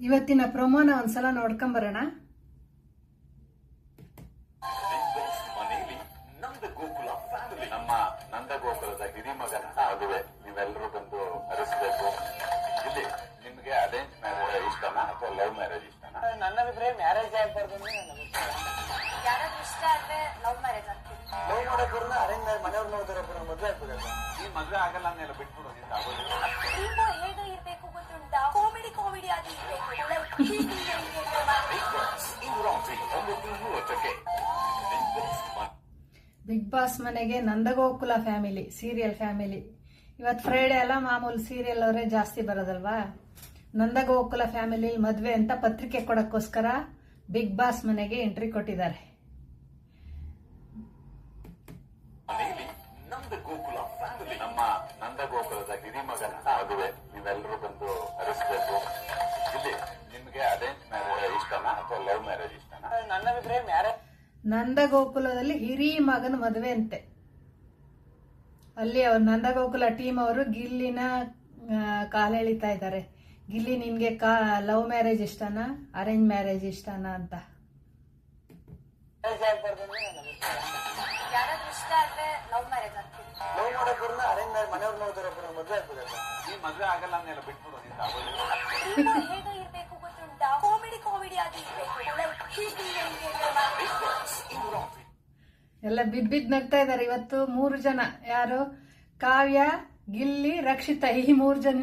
ಇವತ್ತಿನ ಪ್ರೊಮೋನ ಒಂದ್ಸಲ ನೋಡ್ಕೊಂಬರೋಣ. ಮನೆಯಲ್ಲಿ ನಂದ ಗೋಕುಲ ಫ್ಯಾಮಿಲಿ, ನಮ್ಮ ನಂದ ಗೋಕುಲದ ಹಿರಿಮಗನ ಮದುವೆ ನೀವೆಲ್ಲರೂ ಬಂದು ಹರಿಸಬೇಕು. ಇಲ್ಲಿ ನಿಮ್ಗೆ ಅರೇಂಜ್ ಮ್ಯಾರೇಜ್ ಇಷ್ಟನಾ ಅಥವಾ ಲವ್ ಮ್ಯಾರೇಜ್ ಇಷ್ಟನಾ? ನನ್ನ ಅಭಿಪ್ರಾಯ ಮ್ಯಾರೇಜ್ ಆಗ್ಬಾರ್ದು. ಯಾರಾದ್ರೂ ಇಷ್ಟ ಆದ್ರೆ ಲವ್ ಮ್ಯಾರೇಜ್ ಆಗ್ತೀವಿ. ಲವ್ ಮಾಡೋದ್ರನ್ನ ಅರೇಂಜ್ ಮ್ಯಾರೇಜ್ ಮನೆಯವ್ರು ನೋಡಿದ್ರೆ ಮದುವೆ ಆಗ್ಬೋದಲ್ಲ. ಈ ಮದುವೆ ಆಗಲ್ಲ ಅನ್ನೆಲ್ಲ ಬಿಟ್ಬಿಡು, ನಿಂದ ಆಗೋದಿಲ್ಲ. ನೀವು ಹೇಗೆ ಇರ್ಬೇಕು ಗೊತ್ತುಂಟಾ? ಕಾಮಿಡಿ ಆಗಿ ಇರ್ಬೇಕು. ಇಂದು ರಾತ್ರಿ 9:30ಕ್ಕೆ ಬಿಗ್ ಬಾಸ್ ಮನೆಗೆ ನಂದಗೋಕುಲ ಫ್ಯಾಮಿಲಿ ಸೀರಿಯಲ್ ಫ್ಯಾಮಿಲಿ. ಇವತ್ತು ಫ್ರೈಡೆ ಅಲ್ಲ, ಮಾಮೂಲು ಸೀರಿಯಲ್ ಅವರೇ ಜಾಸ್ತಿ ಬರೋದಲ್ವಾ. ನಂದಗೋಕುಲ ಫ್ಯಾಮಿಲಿ ಮದ್ವೆ ಅಂತ ಪತ್ರಿಕೆ ಕೊಡಕ್ಕೋಸ್ಕರ ಬಿಗ್ ಬಾಸ್ ಮನೆಗೆ ಎಂಟ್ರಿ ಕೊಟ್ಟಿದ್ದಾರೆ. ಮನೆಯಲ್ಲಿ ನಂದ ಗೋಕುಲ ಫ್ಯಾಮಿಲಿ, ನಮ್ಮ ನಂದ ಗೋಕುಲದ ಹಿರಿಮಗನ ಮದುವೆ ನೀವೆಲ್ಲರೂ ಬಂದು ಹರಿಸಬೇಕು. ಇಲ್ಲಿ ನಿಮ್ಗೆ ಅರೇಂಜ್ ಮ್ಯಾರೇಜ್ ಇಷ್ಟನಾ ಅಥವಾ ಲವ್ ಮ್ಯಾರೇಜ್ ಇಷ್ಟನಾ? ನನ್ನ ಅಭಿಪ್ರಾಯ ಮ್ಯಾರೇಜ್. ನಂದಗೋಕುಲದಲ್ಲಿ ಹಿರಿ ಮಗನ ಮದುವೆ ಅಂತೆ. ಅಲ್ಲಿ ಅವ್ರ ನಂದಗೋಕುಲ ಟೀಮ್ ಅವರು ಗಿಲ್ಲಿನ ಕಾಲೆಳಿತಾ ಇದ್ದಾರೆ. ಗಿಲ್ಲಿ, ನಿನ್ಗೆ ಲವ್ ಮ್ಯಾರೇಜ್ ಇಷ್ಟನಾ ಅರೇಂಜ್ ಮ್ಯಾರೇಜ್ ಇಷ್ಟನಾ ಅಂತ. ಮ್ಯಾರೇಜ್ ಆಗ್ಬಾರ್ದು ನನ್ನ ಅಭಿಪ್ರಾಯ. ಯಾರಾದ್ರೂ ಇಷ್ಟ ಆದ್ರೆ ಲವ್ ಮ್ಯಾರೇಜ್ ಆಗ್ತೀವಿ. ಲವ್ ಮಾಡೋದ್ರನ್ನ ಅರೇಂಜ್ ಮ್ಯಾರೇಜ್ ಮನೆಯವ್ರು ನೋಡಿದ್ರೆ ಮದುವೆ ಆಗ್ಬೋದಲ್ಲ. ಈ ಮದುವೆ ಆಗಲ್ಲ ಅನ್ನೆಲ್ಲ ಬಿಟ್ಬಿಡು, ನಿಂದ ಆಗೋದಿಲ್ಲ. ನೀವು ಹೇಗೆ ಇರ್ಬೇಕು ಗೊತ್ತುಂಟಾ? ಕಾಮಿಡಿ ಆಗಿ ಇರ್ಬೇಕು. ಇಂದು ರಾತ್ರಿ ಎಲ್ಲ ಬಿದ್ದು ನಗ್ತಾ ಇದ್ದಾರೆ ಇವತ್ತು. 3 ಜನ, ಯಾರು? ಕಾವ್ಯ, ಗಿಲ್ಲಿ, ರಕ್ಷಿತಾ, ಈ 3 ಜನ